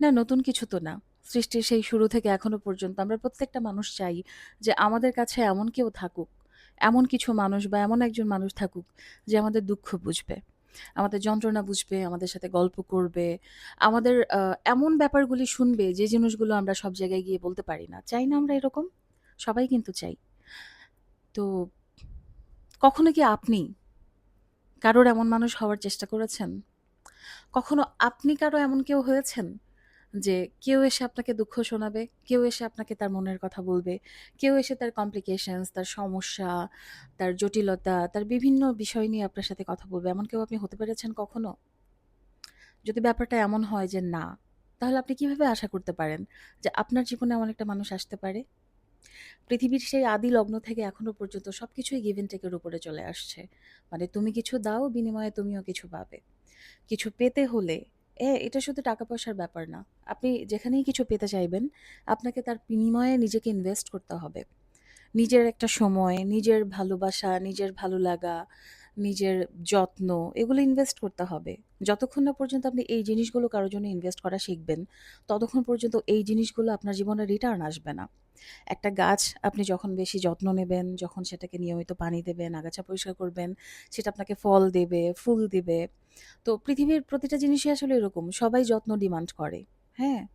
না, নতুন কিছু তো না। সৃষ্টির সেই শুরু থেকে এখনো পর্যন্ত আমরা প্রত্যেকটা মানুষ চাই যে আমাদের কাছে এমন কেউ থাকুক, এমন কিছু মানুষ বা এমন একজন মানুষ থাকুক যে আমাদের দুঃখ বুঝবে, আমাদের যন্ত্রণা বুঝবে, আমাদের সাথে গল্প করবে, আমাদের এমন ব্যাপারগুলি শুনবে যে জিনিসগুলো আমরা সব জায়গায় গিয়ে বলতে পারি না। চাই না আমরা এরকম? সবাই কিন্তু চাই। তো কখনো কি আপনি কারোর এমন মানুষ হওয়ার চেষ্টা করেছেন? কখনো আপনি কারো এমন কেউ হয়েছেন? যে কেউ এসে আপনাকে দুঃখ শোনাবে, কেউ এসে আপনাকে তার মনের কথা বলবে, কেউ এসে তার কমপ্লিকেশনস, তার সমস্যা, তার জটিলতা, তার বিভিন্ন বিষয় নিয়ে আপনার সাথে কথা বলবে। এমন কেউ আপনি হতে পেরেছেন কখনো? যদি ব্যাপারটা এমন হয় যে না, তাহলে আপনি কিভাবে আশা করতে পারেন যে আপনার জীবনে এমন একটা মানুষ আসতে পারে? পৃথিবীর সেই আদি লগ্ন থেকে এখনো পর্যন্ত সবকিছুই গিভ অ্যান্ড টেকের উপরে চলে আসছে। মানে তুমি কিছু দাও, বিনিময়ে তুমিও কিছু পাবে। কিছু পেতে হলে এটা শুধু টাকা-পয়সার ব্যাপার না। আপনি যেখানেই কিছু পেতে চাইবেন, আপনাকে তার বিনিময়ে নিজেকে ইনভেস্ট করতে হবে। নিজের একটা সময়, নিজের ভালোবাসা, নিজের ভালো লাগা, নিজের যত্ন এগুলো ইনভেস্ট করতে হবে। যতক্ষণ না পর্যন্ত আপনি এই জিনিসগুলো কারো জন্য ইনভেস্ট করা শিখবেন, ততক্ষণ পর্যন্ত এই জিনিসগুলো আপনার জীবনে রিটার্ন আসবে না। একটা গাছ আপনি যখন বেশি যত্ন নেবেন, যখন সেটাকে নিয়মিত পানি দেবেন, আগাছা পরিষ্কার করবেন, সেটা আপনাকে ফল দেবে, ফুল দিবে। তো পৃথিবীর প্রতিটা জিনিসই আসলে এরকম। সবাই যত্ন ডিমান্ড করে। হ্যাঁ?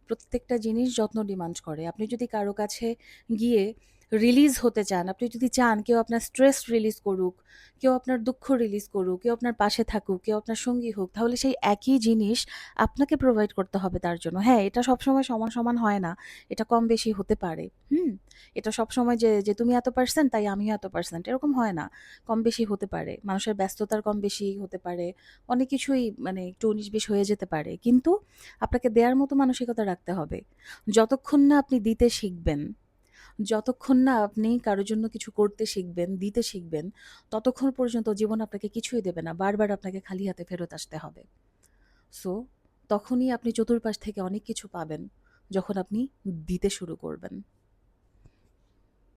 প্রত্যেকটা জিনিস যত্ন ডিমান্ড করে। আপনি যদি কারো কাছে গিয়ে রিলিজ হতে চান, আপনি যদি চান কেউ আপনার স্ট্রেস রিলিজ করুক, কেউ আপনার দুঃখ রিলিজ করুক, কেউ আপনার পাশে থাকুক, কেউ আপনার সঙ্গী হোক, তাহলে সেই একই জিনিস আপনাকে প্রোভাইড করতে হবে তার জন্য। হ্যাঁ, এটা সবসময় সমান, সমান হয় না। এটা কম বেশি হতে পারে। হুম? এটা সবসময় যে তুমি এত পারসেন্ট তাই আমিও এত পারসেন্ট এরকম হয় না। কম বেশি হতে পারে। মানুষের ব্যস্ততার কম বেশি হতে পারে। অনেক কিছুই মানে একটু ১৯-২০ হয়ে যেতে পারে। কিন্তু আপনাকে দেয়ার মতো মানসিকতা রাখতে হবে। যতক্ষণ না আপনি দিতে শিখবেন, যতক্ষণ না আপনি কারো জন্য কিছু করতে শিখবেন, দিতে শিখবেন, ততক্ষণ পর্যন্ত জীবন আপনাকে কিছুই দেবে না। বারবার আপনাকে খালি হাতে ফেরত আসতে হবে। সো তখনই আপনি চতুর্পাশ থেকে অনেক কিছু পাবেন, যখন আপনি দিতে শুরু করবেন।